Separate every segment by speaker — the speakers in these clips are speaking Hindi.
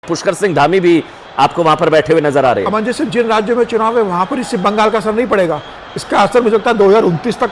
Speaker 1: पुष्कर सिंह धामी भी आपको वहां पर बैठे हुए नजर आ रहे हैं।
Speaker 2: अमन जी, सिर्फ जिन राज्यों में चुनाव है वहां पर सिर्फ बंगाल का असर नहीं पड़ेगा, इसका असर मुझे लगता है 2029 तक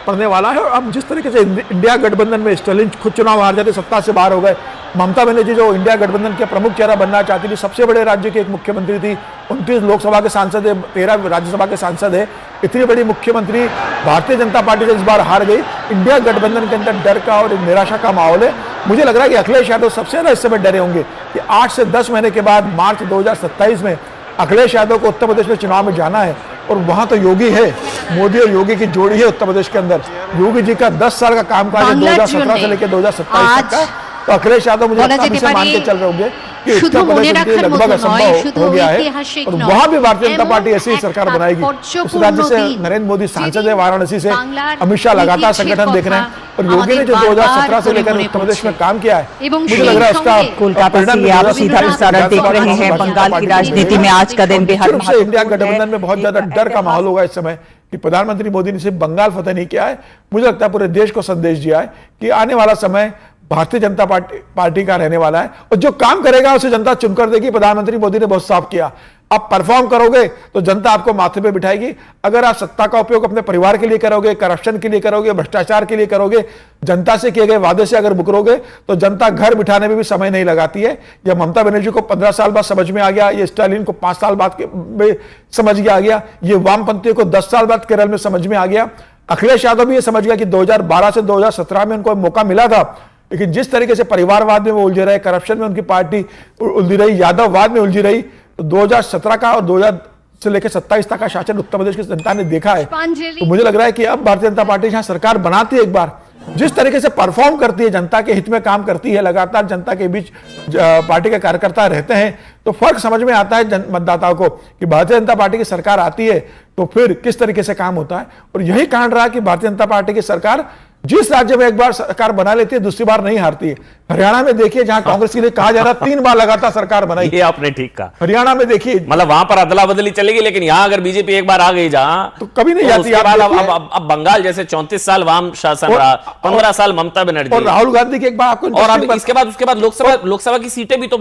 Speaker 2: पड़ने वाला है। और अब जिस तरीके से इंडिया गठबंधन में स्टालिन खुद चुनाव हार जाते, सत्ता से बाहर हो गए, ममता बनर्जी जो इंडिया गठबंधन के प्रमुख चेहरा बनना चाहती थी, सबसे बड़े राज्य की एक मुख्यमंत्री थी, 29 लोकसभा के सांसद है, 13 राज्यसभा के सांसद है, इतनी बड़ी मुख्यमंत्री भारतीय जनता पार्टी से इस बार हार गई। इंडिया गठबंधन के अंदर डर का और एक निराशा का माहौल है। मुझे लग रहा है कि अखिलेश यादव सबसे ज्यादा इस समय डरे होंगे कि 8 से 10 महीने के बाद मार्च 2027 में अखिलेश यादव को उत्तर प्रदेश में चुनाव में जाना है, और वहां तो योगी है, मोदी और योगी की जोड़ी है उत्तर प्रदेश के अंदर। योगी जी का 10 साल का कामकाज है 2017 से लेकर 2027 तक का, तो अखिलेश यादव मुझे लगता है मान के चल रहे होंगे कि उत्तर प्रदेश के लगभग असंभव हो गया है, और वहां भी भारतीय जनता पार्टी ऐसी सरकार बनाएगी। उस राज्य से नरेंद्र मोदी सांसद है, वाराणसी से अमित शाह लगातार संगठन देख रहे हैं, और योगी ने जो 2017 से लेकर उत्तर प्रदेश में काम किया है, मुझे लग रहा है उसका
Speaker 3: कोलकाता से आप सीधा प्रसारण देख रहे हैं। बंगाल की राजनीति में आज का दिन बेहद
Speaker 2: से इंडिया गठबंधन में बहुत ज्यादा डर का माहौल होगा इस समय कि प्रधानमंत्री मोदी ने सिर्फ बंगाल फतेह नहीं किया है, मुझे लगता है पूरे देश को संदेश दिया है कि आने वाला समय भारतीय जनता पार्टी का रहने वाला है, और जो काम करेगा उसे जनता चुनकर देगी। प्रधानमंत्री मोदी ने बहुत साफ किया, आप परफॉर्म करोगे तो जनता आपको माथे पे बिठाएगी। अगर आप सत्ता का उपयोग अपने परिवार के लिए करोगे, करप्शन के लिए करोगे, भ्रष्टाचार के लिए करोगे, जनता से किए गए वादे से अगर मुकरोगे, तो जनता घर बिठाने में भी समय नहीं लगाती है। यह ममता बनर्जी को 15 साल बाद समझ में आ गया, ये स्टालिन को 5 साल बाद में समझ में आ गया, ये वामपंथियों को 10 साल बाद केरल में समझ में आ गया। अखिलेश यादव भी ये समझ गया कि 2012 से 2017 में उनको मौका मिला था, लेकिन जिस तरीके से परिवारवाद में वो उलझे रहे, करप्शन में उनकी पार्टी उलझी रही, यादववाद में उलझी रही, तो 2017 का और 2000 से लेकर 27 तक का शासन उत्तर प्रदेश की जनता ने देखा है। तो मुझे लग रहा है कि अब भारतीय जनता पार्टी जहां सरकार बनाती है, एक बार जिस तरीके से परफॉर्म करती है, जनता के हित में काम करती है, लगातार जनता के बीच पार्टी के कार्यकर्ता रहते हैं, तो फर्क समझ में आता है मतदाताओं को कि भारतीय जनता पार्टी की सरकार आती है तो फिर किस तरीके से काम होता है। और यही कारण रहा कि भारतीय जनता पार्टी की सरकार जिस राज्य में एक बार सरकार बना लेती है दूसरी बार नहीं हारती है। हरियाणा में देखिए, जहां कांग्रेस के लिए कहा जा रहा 3 बार लगातार सरकार बनाई,
Speaker 1: ये आपने ठीक कहा।
Speaker 2: हरियाणा में देखिए,
Speaker 1: मतलब वहां पर अदला बदली चलेगी, लेकिन यहां अगर बीजेपी एक बार आ गई जहां,
Speaker 2: तो कभी नहीं जाती।
Speaker 1: अब बंगाल जैसे 34 साल वाम शासन रहा, 15 साल ममता बनर्जी,
Speaker 2: और राहुल गांधी की एक बार आपको,
Speaker 1: और अब इसके बाद उसके बाद लोकसभा की सीटें भी तो